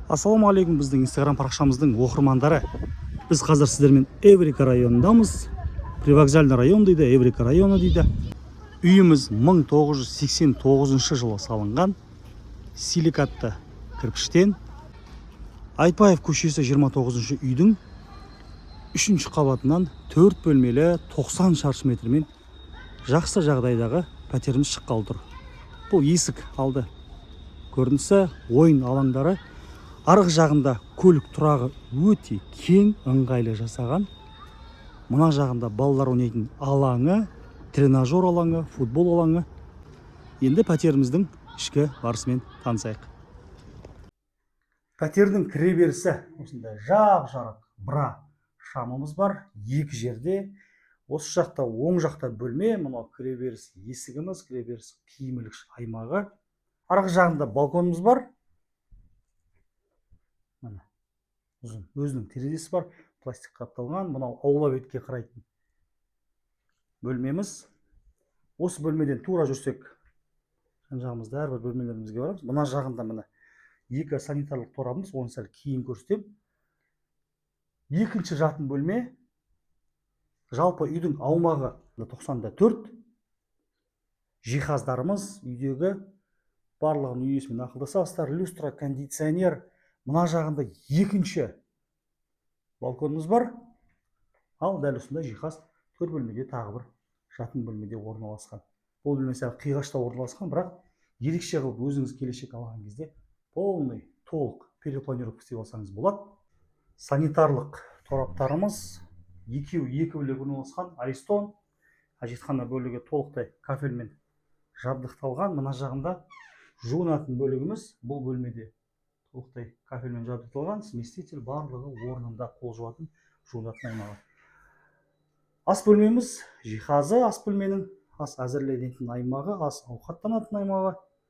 Ассалаумағалейкум, біздің инстаграм парақшамыздың оқырмандары. Біз қазір сіздермен Эврика районындамыз. Привокзальный район дейді, Эврика районы дейді. Үйіміз 1989 жылы салынған силикатты кірпіштен. Айтбаев көшесі 29 үйдің 3-ші қабатынан 4 бөлмелі 90 шаршы метрмен жақсы жағдайдағы пәтеріміз шыққалы тұр. Бұл есік алды көрінісі, ойын алаңдары. Арғы жағында көлік тұрағы өте кең, ыңғайлы жасаған. Мына жағында балалар ойнайтын алаңы, тренажер алаңы, футбол алаңы. Енді пәтеріміздің ішкі барысымен танысайық. Пәтердің кіреберісі осындай жап-жарық бра шамымыз бар. Екі жерде. Осы жақта оң жақта бөлме, мынау кіреберіс есігіміз, кіреберіс киім ілгіш аймағы. Арғы жағында балконымыз бар. Өзінің терезесі бар, пластик қапталған. Мынау аула бетке қарайтын бөлмеміз. Осы бөлмеден тура жүрсек, жан жағымызда әрбір бөлмелерімізге барамыз. Мына жағында мына екі санитарлық торабымыз, оны сәл кейін көрсетем. Екінші жатын бөлме. Жалпы үйдің аумағы 94. Жиһаздарымыз үйдегі барлығын үйесімен ақылдасасыздар. Люстра, кондиционер. Мына жағында екінші балконымыз бар. Ал дәл осындай жиһаз төр бөлмеде тағы бір жатын бөлмеде орналасқан. Бұл бөлме сәл қиғашта орналасқан, бірақ ерекше қылып өзіңіз келешек алған кезде полный, толық перепланировка істеп алсаңыз болады. Санитарлық тораптарымыз екеуі екі бөлек орналасқан. Аристон, әжетхана бөлігі толықтай кафельмен жабдықталған. Мына жағында жуынатын бөлігіміз бұл бөлмеде толықтай кафельмен жабдықталған. Сместитель барлығы орнында, қол жуатын, жуынатын аймағы. Ас бөлмеміз жиһазы, ас бөлменің ас әзірленетін аймағы, ас ауқаттанатын аймағы.